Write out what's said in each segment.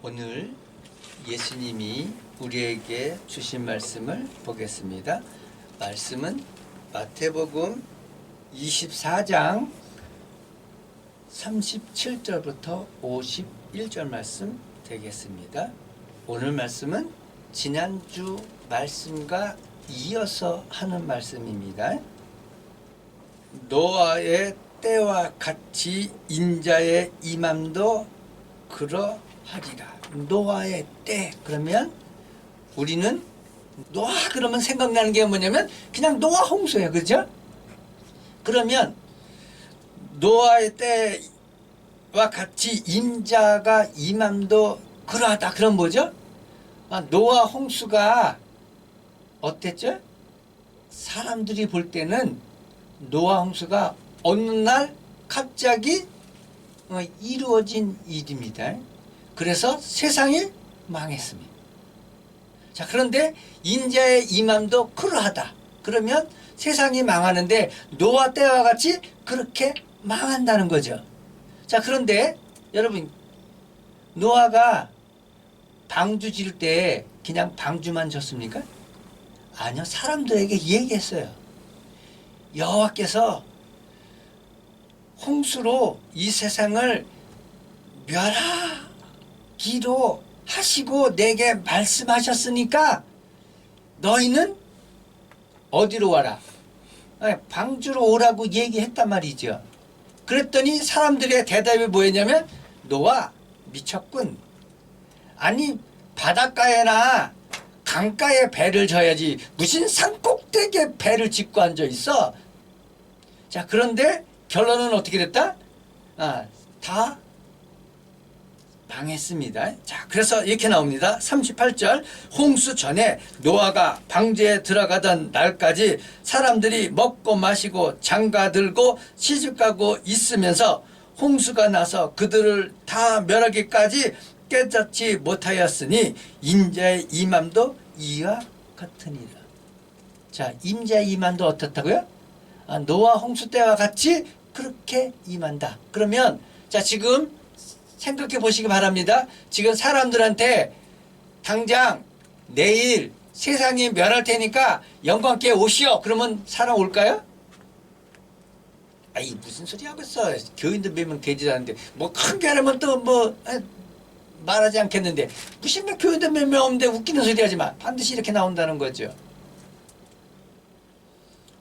오늘 예수님이 우리에게 주신 말씀을 보겠습니다. 말씀은 마태복음 24장 37절부터 51절 말씀 되겠습니다. 오늘 말씀은 지난주 말씀과 이어서 하는 말씀입니다. 노아의 때와 같이 인자의 임함도 그러하리라. 노아의 때 그러면 우리는 노아 그러면 생각나는 게 뭐냐면 그냥 노아 홍수예요. 그죠? 그러면 노아의 때와 같이 인자가 임함도 그러하다. 그럼 뭐죠? 노아 홍수가 어땠죠? 사람들이 볼 때는 노아 홍수가 어느 날 갑자기 이루어진 일입니다. 그래서 세상이 망했습니다. 자, 그런데 인자의 임함도 그러하다. 그러면 세상이 망하는데 노아 때와 같이 그렇게 망한다는 거죠. 자, 그런데 여러분, 노아가 방주 질 때 그냥 방주만 졌습니까? 아니요, 사람들에게 얘기했어요. 여호와께서 홍수로 이 세상을 멸하기로 하시고 내게 말씀하셨으니까 너희는 어디로 와라? 방주로 오라고 얘기했단 말이죠. 그랬더니 사람들의 대답이 뭐였냐면 노아 미쳤군. 아니 바닷가에나 강가에 배를 져야지 무슨 산꼭대기에 배를 짓고 앉아 있어. 자, 그런데 결론은 어떻게 됐다? 다 망했습니다. 자, 그래서 이렇게 나옵니다. 38절 홍수 전에 노아가 방주에 들어가던 날까지 사람들이 먹고 마시고 장가들고 시집가고 있으면서 홍수가 나서 그들을 다 멸하기까지 깨닫지 못하였으니 인자의 임함도 이와 같으니라. 자, 인자의 임함도 어떻다고요? 노아 홍수 때와 같이 그렇게 임한다. 그러면 자, 지금 생각해 보시기 바랍니다. 지금 사람들한테 당장 내일 세상이 멸할 테니까 영광께 오시오. 그러면 사람 올까요? 아이 무슨 소리 하고 있어. 교인들 몇 명 되지도 않는데 뭐 큰 교회라면 또 뭐 말하지 않겠는데 무슨 교인들 몇 명 없는데 웃기는 소리 하지 마. 반드시 이렇게 나온다는 거죠.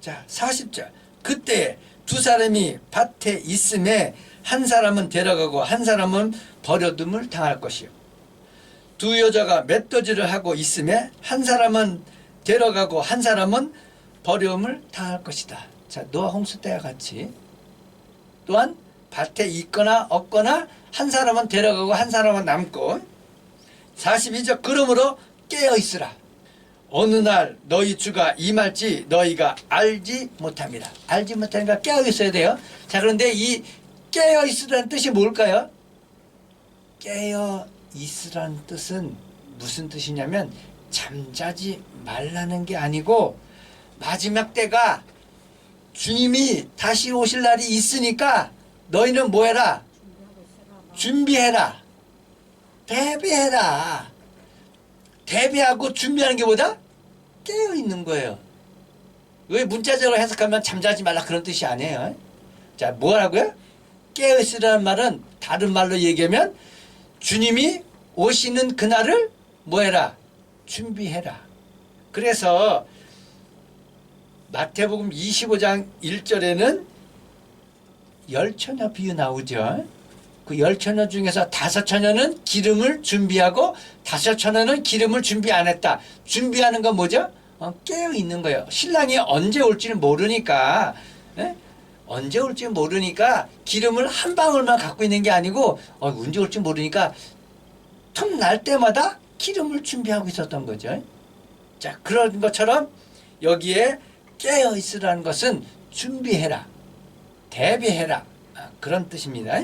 자, 40절 그때 두 사람이 밭에 있음에 한 사람은 데려가고 한 사람은 버려둠을 당할 것이요. 두 여자가 맷도질을 하고 있음에 한 사람은 데려가고 한 사람은 버려움을 당할 것이다. 자, 노아 홍수 때와 같이 또한 밭에 있거나 없거나 한 사람은 데려가고 한 사람은 남고 42절 그러므로 깨어있으라. 어느 날 너희 주가 임할지 너희가 알지 못합니다. 알지 못하니까 깨어있어야 돼요. 자, 그런데 이 깨어있으라는 뜻이 뭘까요? 깨어있으라는 뜻은 무슨 뜻이냐면 잠자지 말라는 게 아니고 마지막 때가 주님이 다시 오실 날이 있으니까 너희는 뭐 해라? 준비해라. 대비해라. 대비하고 준비하는 게 뭐다? 깨어있는 거예요. 왜 문자적으로 해석하면 잠자지 말라 그런 뜻이 아니에요. 자, 뭐라고요? 깨어있으라는 말은 다른 말로 얘기하면 주님이 오시는 그날을 뭐해라? 준비해라. 그래서 마태복음 25장 1절에는 열처녀 비유 나오죠. 그 열처녀 중에서 5처녀는 기름을 준비하고 5처녀는 기름을 준비 안 했다. 준비하는 건 뭐죠? 깨어있는 거예요. 신랑이 언제 올지는 모르니까 언제 올지 모르니까 기름을 한 방울만 갖고 있는 게 아니고 언제 올지 모르니까 틈 날 때마다 기름을 준비하고 있었던 거죠. 자, 그런 것처럼 여기에 깨어있으라는 것은 준비해라. 대비해라. 그런 뜻입니다.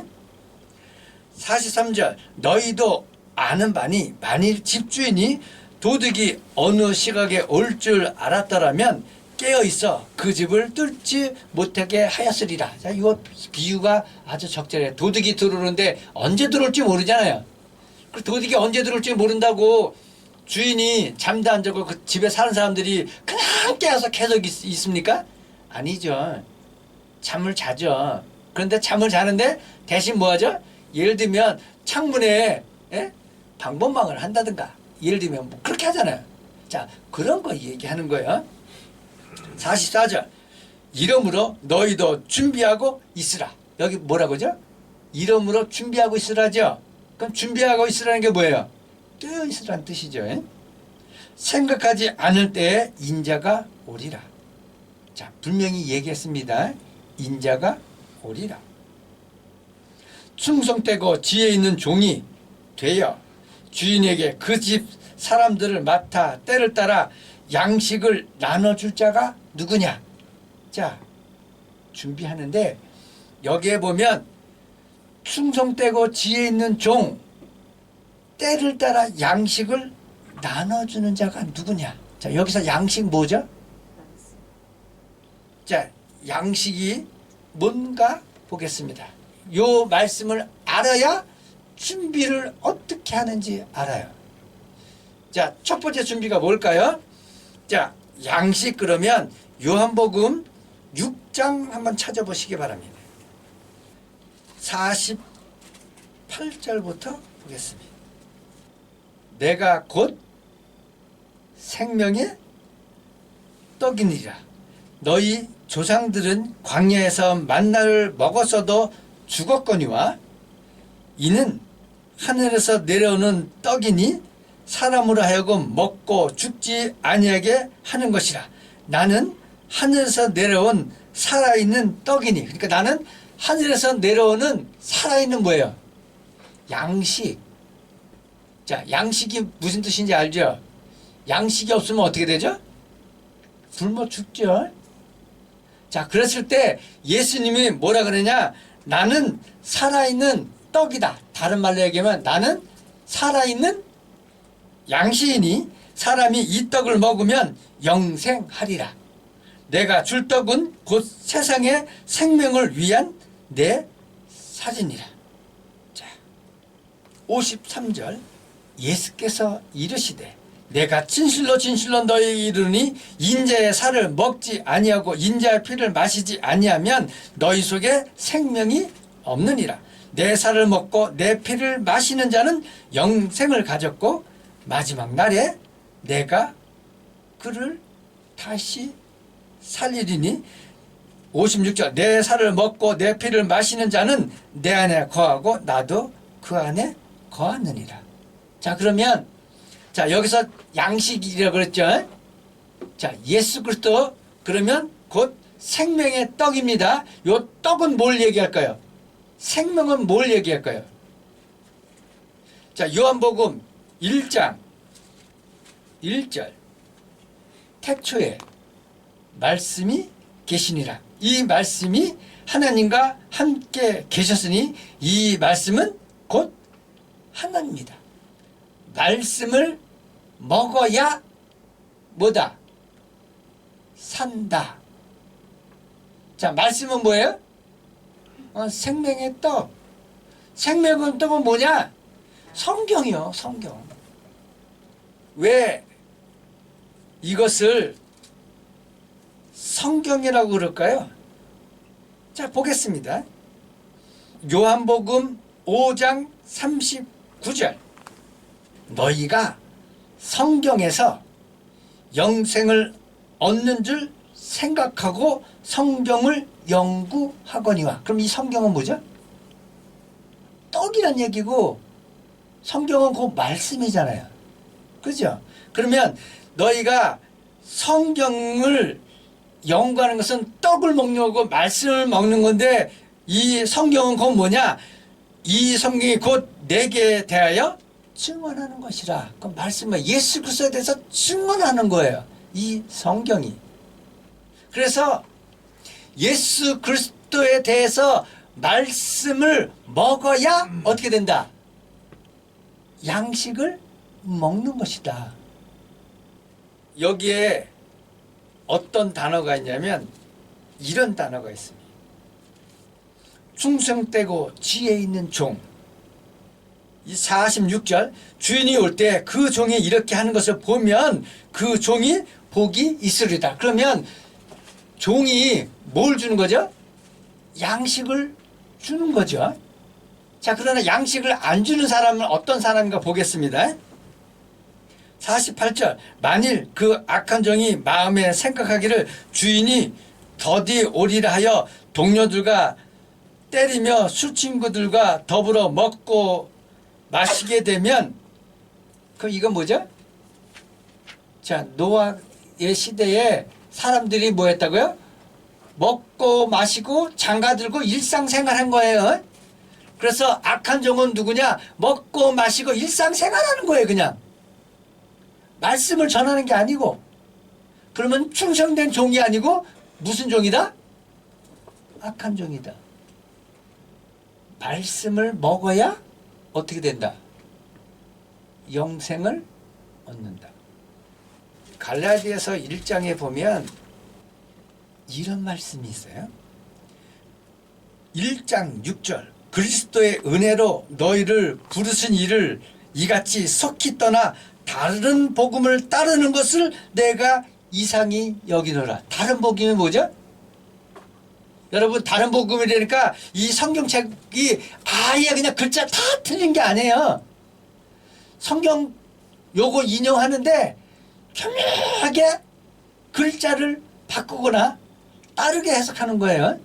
43절 너희도 아는 바니 만일 집주인이 도둑이 어느 시각에 올 줄 알았더라면 깨어있어 그 집을 뚫지 못하게 하였으리라. 자, 이거 비유가 아주 적절해요. 도둑이 들어오는데 언제 들어올지 모르잖아요. 그 도둑이 언제 들어올지 모른다고 주인이 잠도 안 자고 그 집에 사는 사람들이 그냥 깨어서 계속 있습니까? 아니죠. 잠을 자죠. 그런데 잠을 자는데 대신 뭐 하죠? 예를 들면 창문에 방범망을 한다든가 예를 들면 뭐 그렇게 하잖아요. 자, 그런 거 얘기하는 거예요. 44절 이러므로 너희도 준비하고 있으라. 여기 뭐라고죠? 이러므로 준비하고 있으라죠. 그럼 준비하고 있으라는 게 뭐예요? 깨어 있으라는 뜻이죠. 생각하지 않을 때에 인자가 오리라. 자, 분명히 얘기했습니다. 인자가 오리라. 충성되고 지혜 있는 종이 되어 주인에게 그 집 사람들을 맡아 때를 따라 양식을 나눠줄 자가 누구냐? 자, 준비하는데 여기에 보면 충성되고 지혜 있는 종, 때를 따라 양식을 나눠주는 자가 누구냐? 자, 여기서 양식 뭐죠? 자, 양식이 뭔가 보겠습니다. 요 말씀을 알아야 준비를 어떻게 하는지 알아요. 자, 첫 번째 준비가 뭘까요? 자, 양식 그러면 요한복음 6장 한번 찾아보시기 바랍니다. 48절부터 보겠습니다. 내가 곧 생명의 떡이니라. 너희 조상들은 광야에서 만나를 먹었어도 죽었거니와 이는 하늘에서 내려오는 떡이니 사람으로 하여금 먹고 죽지 아니하게 하는 것이라. 나는 하늘에서 내려온 살아있는 떡이니. 그러니까 나는 하늘에서 내려오는 살아있는 뭐예요? 양식. 자, 양식이 무슨 뜻인지 알죠? 양식이 없으면 어떻게 되죠? 굶어 죽죠. 자, 그랬을 때 예수님이 뭐라 그러냐? 나는 살아있는 떡이다. 다른 말로 얘기하면 나는 살아있는 양식이니 사람이 이 떡을 먹으면 영생하리라. 내가 줄 떡은 곧 세상의 생명을 위한 내 살이니라. 자, 53절 예수께서 이르시되 내가 진실로 진실로 너희에게 이르니 인자의 살을 먹지 아니하고 인자의 피를 마시지 아니하면 너희 속에 생명이 없느니라. 내 살을 먹고 내 피를 마시는 자는 영생을 가졌고 마지막 날에 내가 그를 다시 살리리니. 56절 내 살을 먹고 내 피를 마시는 자는 내 안에 거하고 나도 그 안에 거하느니라. 자, 그러면 자, 여기서 양식이라고 그랬죠. 자, 예수 그리스도 그러면 곧 생명의 떡입니다. 요 떡은 뭘 얘기할까요? 생명은 뭘 얘기할까요? 자, 요한복음 1장 1절 태초에 말씀이 계시니라. 이 말씀이 하나님과 함께 계셨으니 이 말씀은 곧 하나님입니다. 말씀을 먹어야 뭐다? 산다. 자, 말씀은 뭐예요? 생명의 떡. 생명의 떡은 뭐냐? 성경이요, 성경. 왜 이것을 성경이라고 그럴까요? 자, 보겠습니다. 요한복음 5장 39절 너희가 성경에서 영생을 얻는 줄 생각하고 성경을 연구하거니와. 그럼 이 성경은 뭐죠? 떡이란 얘기고 성경은 그 말씀이잖아요. 그죠? 그러면 너희가 성경을 연구하는 것은 떡을 먹는 거고 말씀을 먹는 건데 이 성경은 곧 뭐냐? 이 성경이 곧 내게 대하여 증언하는 것이라. 그 말씀은 예수 그리스도에 대해서 증언하는 거예요. 이 성경이. 그래서 예수 그리스도에 대해서 말씀을 먹어야 어떻게 된다? 양식을 먹는 것이다. 여기에 어떤 단어가 있냐면 이런 단어가 있습니다. 충성되고 지혜 있는 종, 이 46절 주인이 올 때 그 종이 이렇게 하는 것을 보면 그 종이 복이 있으리다. 그러면 종이 뭘 주는 거죠? 양식을 주는 거죠. 자, 그러나 양식을 안 주는 사람은 어떤 사람인가 보겠습니다. 48절 만일 그 악한 종이 마음에 생각하기를 주인이 더디 오리라 하여 동료들과 때리며 술 친구들과 더불어 먹고 마시게 되면 그럼 이건 뭐죠? 자, 노아의 시대에 사람들이 뭐 했다고요? 먹고 마시고 장가들고 일상생활한 거예요. 그래서 악한 종은 누구냐? 먹고 마시고 일상생활하는 거예요. 그냥 말씀을 전하는 게 아니고. 그러면 충성된 종이 아니고 무슨 종이다? 악한 종이다. 말씀을 먹어야 어떻게 된다? 영생을 얻는다. 갈라디아서 1장에 보면 이런 말씀이 있어요. 1장 6절 그리스도의 은혜로 너희를 부르신 이를 이같이 속히 떠나 다른 복음을 따르는 것을 내가 이상히 여기노라. 다른 복음이 뭐죠? 여러분, 다른 복음이라니까 이 성경책이 아예 그냥 글자 다 틀린 게 아니에요. 성경 요거 인용하는데 교묘하게 글자를 바꾸거나 다르게 해석하는 거예요.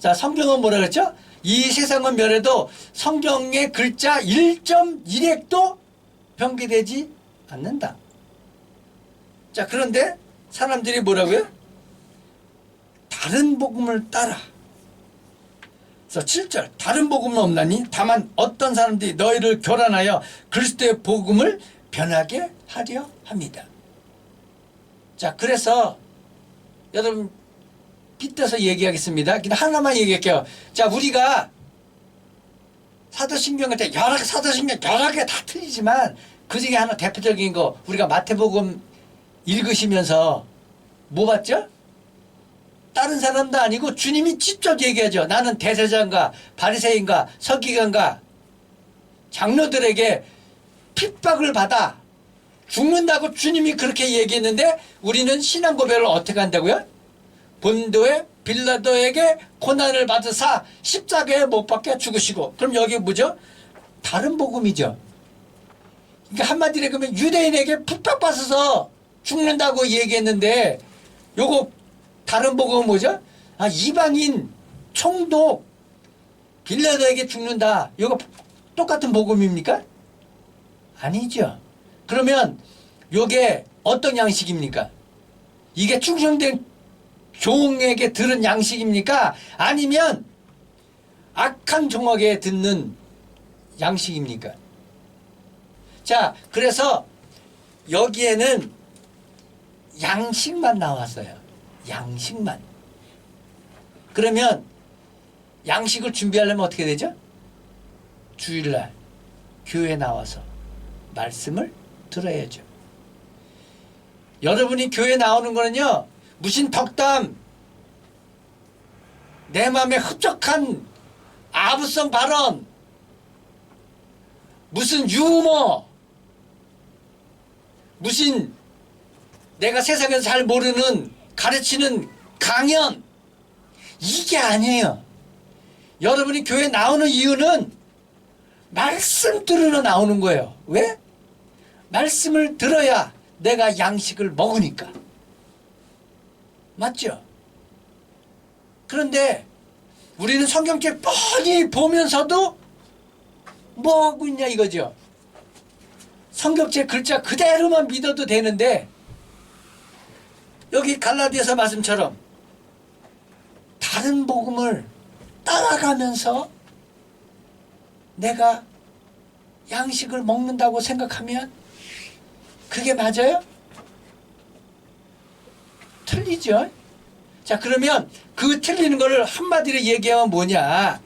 자, 성경은 뭐라 그랬죠? 이 세상은 멸해도 성경의 글자 1.1획도 변개되지 않는다. 자, 그런데 사람들이 뭐라고요? 다른 복음을 따라. 그래서 7절 다른 복음은 없나니 다만 어떤 사람들이 너희를 교란하여 그리스도의 복음을 변하게 하려 합니다. 자, 그래서 여러분 빗대서 얘기하겠습니다. 그냥 하나만 얘기할게요. 자, 우리가 사도신경 때 사도신경 여러 개 다 틀리지만 그 중에 하나 대표적인 거 우리가 마태복음 읽으시면서 뭐 봤죠? 다른 사람도 아니고 주님이 직접 얘기하죠. 나는 대제사장과 바리새인과 서기관과 장로들에게 핍박을 받아 죽는다고 주님이 그렇게 얘기했는데 우리는 신앙 고백을 어떻게 한다고요? 본도의 빌라도에게 고난을 받으사 십자가에 못 박혀 죽으시고. 그럼 여기 뭐죠? 다른 복음이죠. 그러니까 한마디로 그러면 유대인에게 핍박받아서 죽는다고 얘기했는데 요거 다른 복음은 뭐죠? 아, 이방인 총독 빌라도에게 죽는다. 요거 똑같은 복음입니까? 아니죠. 그러면 요게 어떤 양식입니까? 이게 충성된 종에게 들은 양식입니까? 아니면 악한 종에게 듣는 양식입니까? 자, 그래서 여기에는 양식만 나왔어요. 양식만. 그러면 양식을 준비하려면 어떻게 되죠? 주일날 교회에 나와서 말씀을 들어야죠. 여러분이 교회 나오는 거는요, 무슨 덕담, 내 마음에 흡족한 아부성 발언, 무슨 유머, 무슨 내가 세상에서 잘 모르는 가르치는 강연, 이게 아니에요. 여러분이 교회 나오는 이유는 말씀 들으러 나오는 거예요. 왜? 말씀을 들어야 내가 양식을 먹으니까. 맞죠? 그런데 우리는 성경책 뻔히 보면서도 뭐 하고 있냐 이거죠. 성경책 글자 그대로만 믿어도 되는데 여기 갈라디아서 말씀처럼 다른 복음을 따라가면서 내가 양식을 먹는다고 생각하면 그게 맞아요? 틀리죠? 자, 그러면 그 틀리는 거를 한마디로 얘기하면 뭐냐?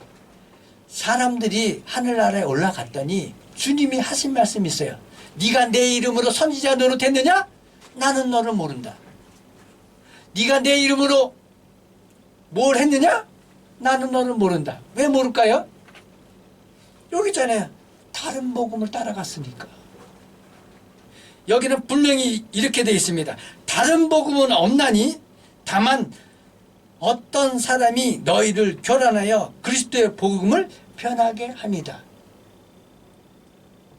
사람들이 하늘나라에 올라갔더니 주님이 하신 말씀이 있어요. 네가 내 이름으로 선지자 노릇했느냐? 나는 너를 모른다. 네가 내 이름으로 뭘 했느냐? 나는 너를 모른다. 왜 모를까요? 여기 있잖아요. 다른 복음을 따라갔으니까. 여기는 분명히 이렇게 되어 있습니다. 다른 복음은 없나니 다만 어떤 사람이 너희를 교란하여 그리스도의 복음을 변하게 합니다.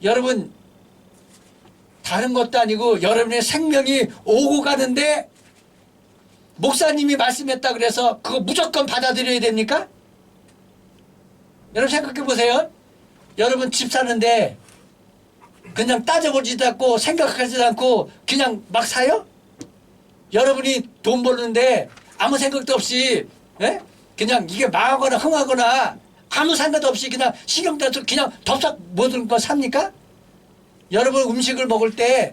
여러분, 다른 것도 아니고 여러분의 생명이 오고 가는데 목사님이 말씀했다 그래서 그거 무조건 받아들여야 됩니까? 여러분 생각해 보세요. 여러분 집 사는데 그냥 따져보지도 않고 생각하지도 않고 그냥 막 사요? 여러분이 돈 벌는데 아무 생각도 없이 그냥 이게 망하거나 흥하거나 아무 상관도 없이 그냥 신경도 안 쓰고 그냥 덥석 모든 거 삽니까? 여러분 음식을 먹을 때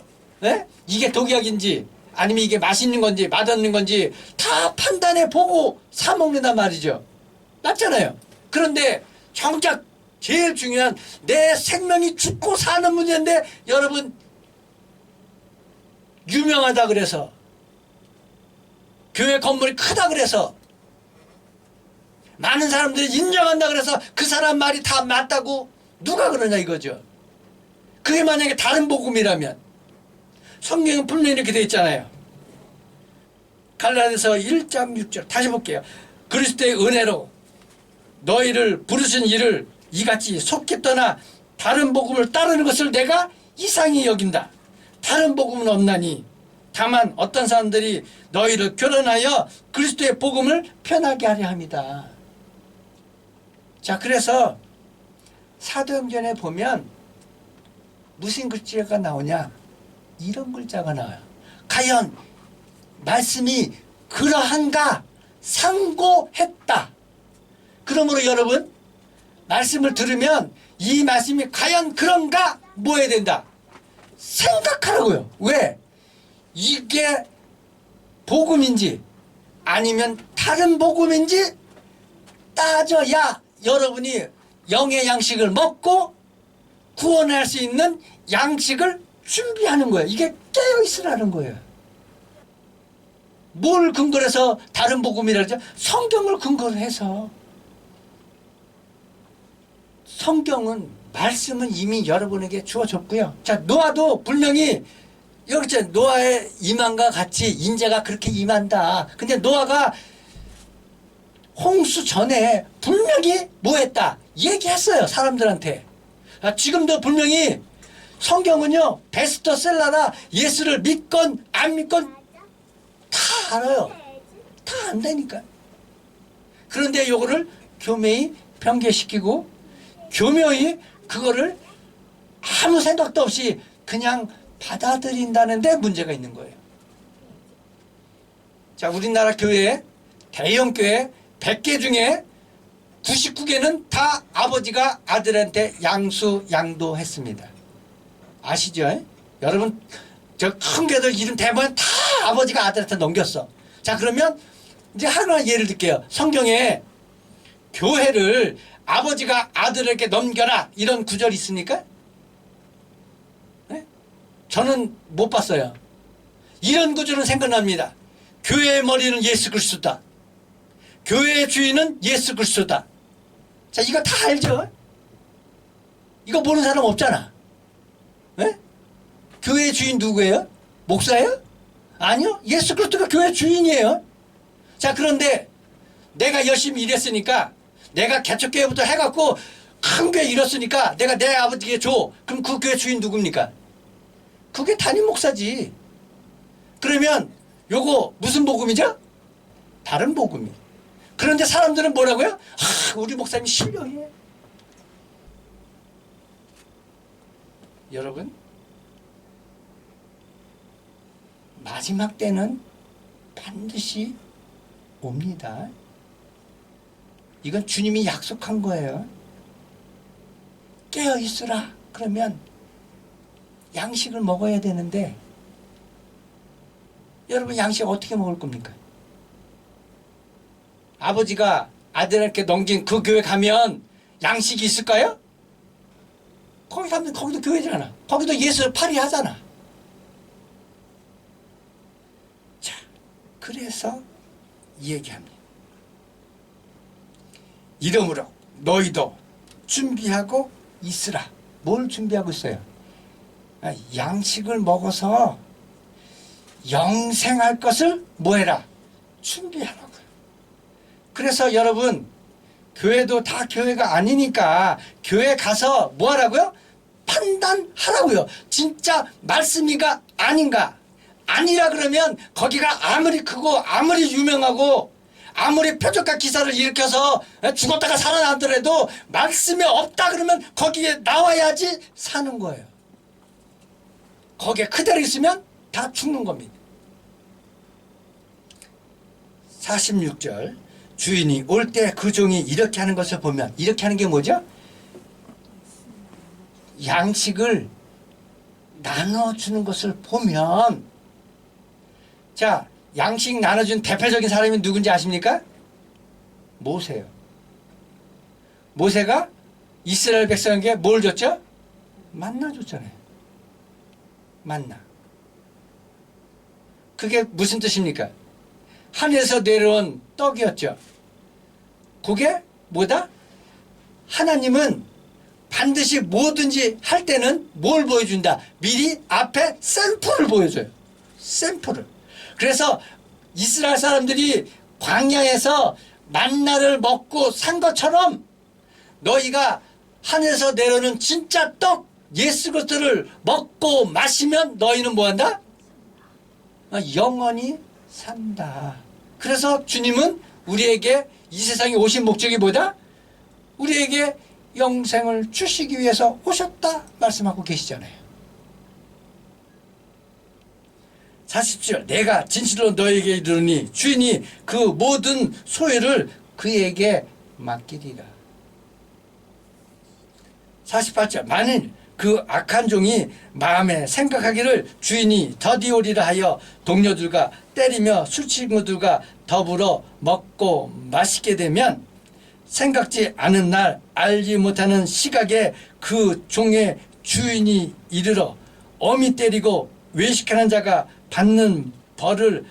이게 독약인지 아니면 이게 맛있는 건지 맛없는 건지 다 판단해 보고 사 먹는단 말이죠. 맞잖아요. 그런데 정작 제일 중요한 내 생명이 죽고 사는 문제인데 여러분 유명하다 그래서 교회 건물이 크다 그래서 많은 사람들이 인정한다 그래서 그 사람 말이 다 맞다고 누가 그러냐 이거죠. 그게 만약에 다른 복음이라면 성경은 분명히 이렇게 되어 있잖아요. 갈라디아서 1장 6절 다시 볼게요. 그리스도의 은혜로 너희를 부르신 이를 이같이 속히 떠나 다른 복음을 따르는 것을 내가 이상히 여긴다. 다른 복음은 없나니 다만 어떤 사람들이 너희를 교란하여 그리스도의 복음을 편하게 하려 합니다. 자, 그래서 사도행전에 보면 무슨 글자가 나오냐? 이런 글자가 나와요. 과연 말씀이 그러한가? 상고했다. 그러므로 여러분 말씀을 들으면 이 말씀이 과연 그런가? 뭐 해야 된다? 생각하라고요. 왜? 이게 복음인지 아니면 다른 복음인지 따져야 여러분이 영의 양식을 먹고 구원할 수 있는 양식을 준비하는 거예요. 이게 깨어있으라는 거예요. 뭘 근거로 해서 다른 복음이라 그러죠? 성경을 근거로 해서. 성경은 말씀은 이미 여러분에게 주어졌고요. 자, 노아도 분명히 여기 있잖아요. 노아의 임함과 같이 인자가 그렇게 임한다. 근데 노아가 홍수 전에 분명히 뭐 했다? 얘기했어요. 사람들한테. 지금도 분명히 성경은요. 베스트셀러나 예수를 믿건 안 믿건 다 알아요. 다 안다니까. 그런데 요거를 교묘히 변개시키고 교묘히 그거를 아무 생각도 없이 그냥 받아들인다는데 문제가 있는 거예요. 자, 우리나라 교회 대형 교회 100개 중에 99개는 다 아버지가 아들한테 양수양도했습니다. 아시죠? 여러분 저 큰 교회들 이름 대부분 다 아버지가 아들한테 넘겼어. 자, 그러면 이제 하나 예를 들게요. 성경에 교회를 아버지가 아들에게 넘겨라 이런 구절이 있습니까? 네? 저는 못 봤어요. 이런 구절은 생각납니다. 교회의 머리는 예수 그리스도다. 교회의 주인은 예수 그리스도다. 자, 이거 다 알죠? 이거 모르는 사람 없잖아. 네? 교회의 주인 누구예요? 목사예요? 아니요. 예수 그리스도가 교회 주인이에요. 자, 그런데 내가 열심히 일했으니까 내가 개척교회부터 해갖고 큰 교회 이뤘으니까 내가 내 아버지에게 줘. 그럼 그 교회 주인 누굽니까? 그게 담임 목사지. 그러면 요거 무슨 복음이죠? 다른 복음이. 그런데 사람들은 뭐라고요? 우리 목사님 신령해. 여러분 마지막 때는 반드시 옵니다. 이건 주님이 약속한 거예요. 깨어있으라. 그러면 양식을 먹어야 되는데 여러분 양식 어떻게 먹을 겁니까? 아버지가 아들에게 넘긴 그 교회 가면 양식이 있을까요? 거기 가면 거기도 교회잖아. 거기도 예수 파리하잖아. 자, 그래서 이 얘기합니다. 이러므로 너희도 준비하고 있으라. 뭘 준비하고 있어요? 양식을 먹어서 영생할 것을 뭐해라? 준비하라고요. 그래서 여러분, 교회도 다 교회가 아니니까 교회 가서 뭐 하라고요? 판단하라고요. 진짜 말씀이가 아닌가? 아니라 그러면 거기가 아무리 크고 아무리 유명하고 아무리 표적과 기사를 일으켜서 죽었다가 살아나더라도 말씀이 없다 그러면 거기에 나와야지 사는 거예요. 거기에 그대로 있으면 다 죽는 겁니다. 46절 주인이 올 때 그 종이 이렇게 하는 것을 보면, 이렇게 하는 게 뭐죠? 양식을 나눠주는 것을 보면, 자, 양식 나눠준 대표적인 사람이 누군지 아십니까? 모세요. 모세가 이스라엘 백성에게 뭘 줬죠? 만나 줬잖아요. 만나. 그게 무슨 뜻입니까? 하늘에서 내려온 떡이었죠. 그게 뭐다? 하나님은 반드시 뭐든지 할 때는 뭘 보여준다? 미리 앞에 샘플을 보여줘요. 샘플을. 그래서 이스라엘 사람들이 광야에서 만나를 먹고 산 것처럼 너희가 하늘에서 내려오는 진짜 떡 예수 그리스도를 먹고 마시면 너희는 뭐한다? 영원히 산다. 그래서 주님은 우리에게 이 세상에 오신 목적이 뭐다? 우리에게 영생을 주시기 위해서 오셨다 말씀하고 계시잖아요. 40절 내가 진실로 너에게 이르노니 주인이 그 모든 소유를 그에게 맡기리라. 48절 만일 그 악한 종이 마음에 생각하기를 주인이 더디오리라 하여 동료들과 때리며 술친구들과 더불어 먹고 마시게 되면 생각지 않은 날 알지 못하는 시각에 그 종의 주인이 이르러 엄히 때리고 외식하는 자가 받는 벌을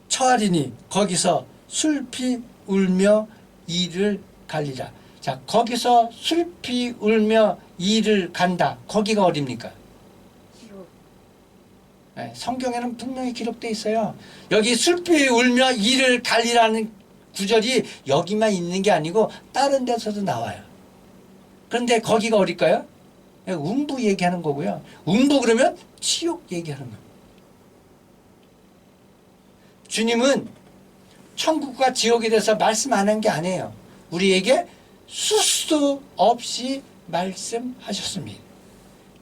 처하리니 거기서 슬피 울며 이를 갈리라. 자, 거기서 슬피 울며 이를 간다. 거기가 어딥니까? 네, 성경에는 분명히 기록되어 있어요. 여기 슬피 울며 이를 갈리라는 구절이 여기만 있는 게 아니고 다른 데서도 나와요. 그런데 거기가 어딜까요? 음부 얘기하는 거고요. 음부 그러면 지옥 얘기하는 거예요. 주님은 천국과 지옥에 대해서 말씀 안 한 게 아니에요. 우리에게 수도 없이 말씀하셨습니다.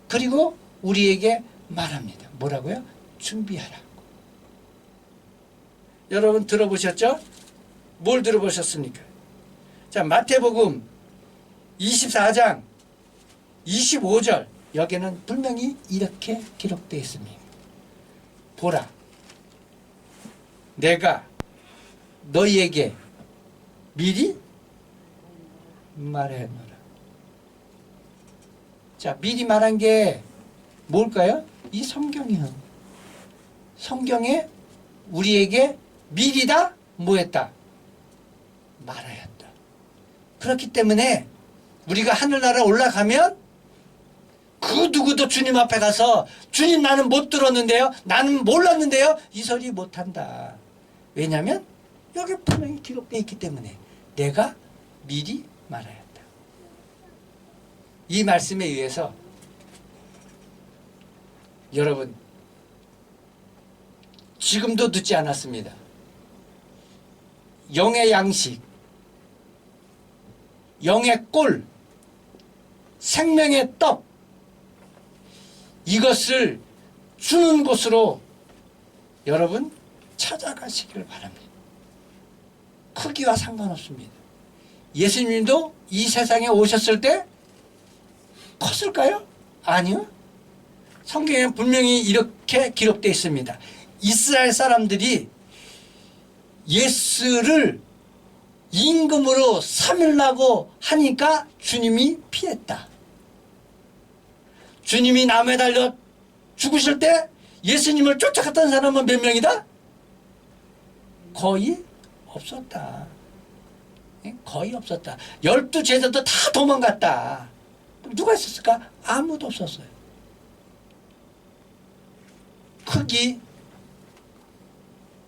그리고 우리에게 말합니다. 뭐라고요? 준비하라고. 여러분 들어보셨죠? 뭘 들어보셨습니까? 자, 마태복음 24장 25절 여기는 분명히 이렇게 기록되어 있습니다. 보라, 내가 너희에게 미리 말했노라. 자, 미리 말한 게 뭘까요? 이 성경이요. 성경에 우리에게 미리 다 뭐했다? 말하였다. 그렇기 때문에 우리가 하늘나라 올라가면 그 누구도 주님 앞에 가서 주님 나는 못 들었는데요, 나는 몰랐는데요, 이 소리 못한다. 왜냐하면 여기 분명히 기록되어 있기 때문에 내가 미리 말하였다. 이 말씀에 의해서 여러분 지금도 늦지 않았습니다. 영의 양식, 영의 꿀, 생명의 떡, 이것을 주는 곳으로 여러분 찾아가시길 바랍니다. 크기와 상관없습니다. 예수님도 이 세상에 오셨을 때 컸을까요? 아니요. 성경에 분명히 이렇게 기록되어 있습니다. 이스라엘 사람들이 예수를 임금으로 삼으려고 하니까 주님이 피했다. 주님이 나무에 달려 죽으실 때 예수님을 쫓아갔던 사람은 몇 명이다? 거의 없었다. 거의 없었다. 12 제자도 다 도망갔다. 그럼 누가 있었을까? 아무도 없었어요. 크기,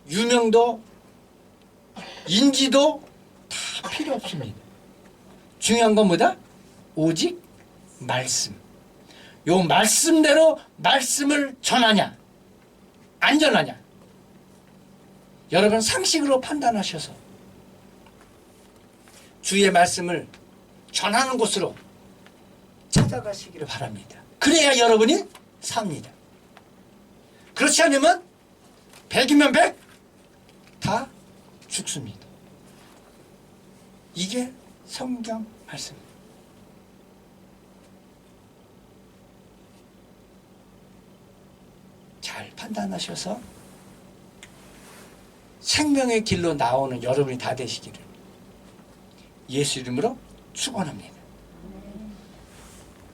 유명도, 인지도 다 필요 없습니다. 중요한 건 뭐다? 오직 말씀. 요 말씀대로 말씀을 전하냐, 안 전하냐. 여러분 상식으로 판단하셔서 주의 말씀을 전하는 곳으로 찾아가시기를 바랍니다. 그래야 여러분이 삽니다. 그렇지 않으면 100이면 100 다 죽습니다. 이게 성경 말씀입니다. 잘 판단하셔서 생명의 길로 나오는 여러분이 다 되시기를 예수 이름으로 축원합니다.